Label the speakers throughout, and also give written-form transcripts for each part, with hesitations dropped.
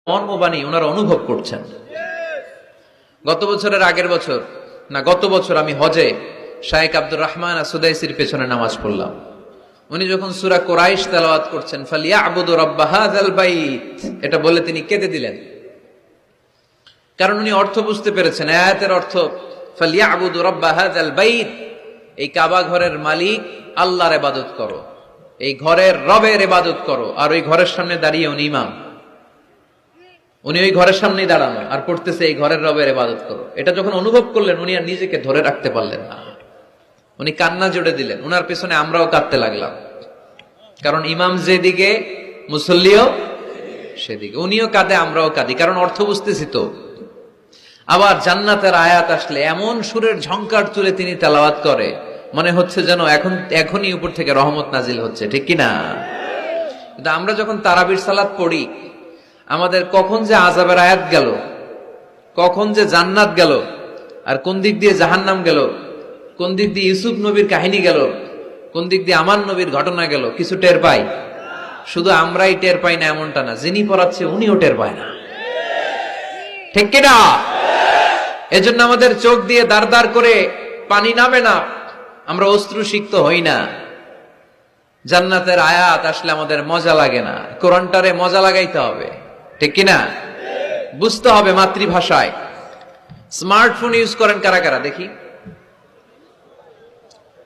Speaker 1: মর্মবাণী ওনারা অনুভব করছেন। গত বছরের আগের বছর না গত বছর আমি হজে শায়েখ আব্দুর রহমান সুদাইসির পেছনে নামাজ পড়লাম। উনি যখন সূরা কুরাইশ তেলাওয়াত করছেন ফালিয়াবুদু রাব্বা হাযাল বাইত, এটা বলে তিনি কেঁদে দিলেন। কারণ উনি অর্থ বুঝতে পেরেছেন, আয়াতের অর্থ ফালিয়াবুদু রাব্বা হাযাল বাইত, এই কাবা ঘরের মালিক আল্লাহর ইবাদত করো, এই ঘরের রবের ইবাদত করো। আর ওই ঘরের সামনে দাঁড়িয়ে উনি ইমাম, উনি ওই ঘরের সামনেই দাঁড়ানো আর পড়তেছে এই ঘরের রবের ইবাদত করো। এটা যখন অনুভব করলেন উনি আর নিজেকে ধরে রাখতে পারলেন না, উনি কান্না জুড়ে দিলেন। উনার পেছনে আমরাও কাঁদতে লাগলাম, কারণ ইমাম যেদিকে মুসল্লিও সেদিকে, উনিও কাঁদে আমরাও কাঁদি, কারণ অর্থ বুঝতেছি তো। আবার জান্নাতের আয়াত আসলে এমন সুরের ঝংকার তুলে তিনি তেলাওয়াত করে, মনে হচ্ছে যেন এখনই উপর থেকে রহমত নাজিল হচ্ছে, ঠিক কিনা? কিন্তু আমরা যখন তারাবির সালাত পড়ি, আমাদের কখন যে আযাবের আয়াত গেল, কখন যে জান্নাত গেল, আর কোন দিক দিয়ে জাহান্নাম গেল, কোন দিক দিয়ে ইউসুফ নবীর কাহিনী গেল, কোন দিক দিয়ে আমার নবীর ঘটনা গেল, কিছু টের পাই? শুধু আমরাই টের পাই না এমনটা না, যিনি পড়াচ্ছে উনিও টের পায় না, ঠিক কিনা? এজন্য আমাদের চোখ দিয়ে দাঁড় দাঁড় করে পানি নামে না, আমরা অশ্রুসিক্ত হই না। জান্নাতের আয়াত আসলে আমাদের মজা লাগে না, কোরআনটারে মজা লাগাইতে হবে, ঠিক কিনা? বুঝতে হবে মাতৃভাষায়। স্মার্টফোন ইউজ করেন কারা কারা দেখি?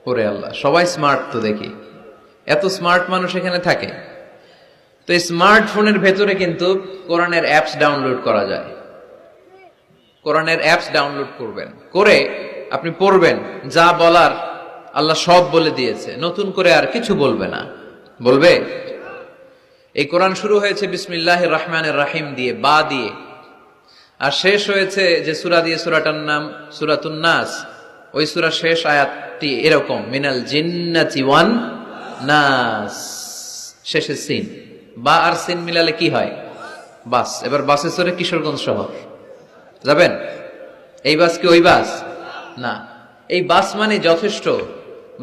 Speaker 1: ওরে আল্লাহ, সবাই স্মার্ট তো দেখি, এত স্মার্ট মানুষ এখানে থাকে। তো এই স্মার্টফোনের ভেতরে কিন্তু কোরআনের অ্যাপস ডাউনলোড করা যায়। কোরআনের অ্যাপস ডাউনলোড করবেন, করে আপনি পড়বেন, যা বলার আল্লাহ সব বলে দিয়েছে, নতুন করে আর কিছু বলবে না। বলবে? এই কোরআন শুরু হয়েছে বিসমিল্লাহির রহমানির রহিম দিয়ে, বা দিয়ে, আর শেষ হয়েছে যে সূরা দিয়ে, সূরাটার নাম সূরাতুন নাস। ওই সূরা শেষ আয়াতটি এরকম, মিনাল জিন্নাতি ওয়ান নাস, শেষে সিন। বা আর সিন মিলালে কি হয়? বাস। এবার বাসে চড়ে কিশোরগঞ্জ শহর যাবেন? এই বাস কি ওই বাস না, এই বাস মানে যথেষ্ট,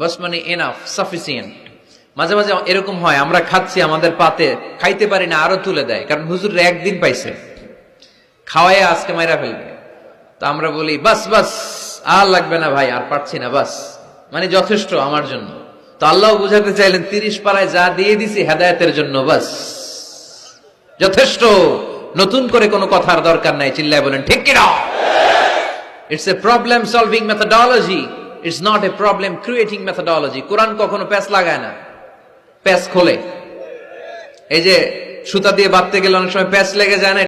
Speaker 1: বাস মানে এনাফ, সাফিসিয়েন্ট। মাঝে মাঝে এরকম হয়, আমরা খাচ্ছি, আমাদের পাতে খাইতে পারি না, আরো তুলে দেয়, কারণ হুজুর একদিন পাইছে, খাওয়ায় আজকে মাইরা ফেলবে। তো আমরা বলি বাস বাস, আর লাগবে না ভাই, আর পারছি না, বাস মানে যথেষ্ট আমার জন্য। তো আল্লাহ বুঝাতে চাইলেন 30 পারায় যা দিয়ে দিছি হেদায়েতের জন্য, বাস যথেষ্ট, নতুন করে কোনো কথার দরকার নাই। চিল্লায় বলেন ঠিক কিনা? It's a problem solving methodology, it's not a problem creating methodology. কোরআন কখনো প্যাচ লাগায় না, প্যাচ খোলে। এই যে সুতা দিয়ে বাঁধতে গেলে অনেক সময় প্যাচ লেগে যায় না,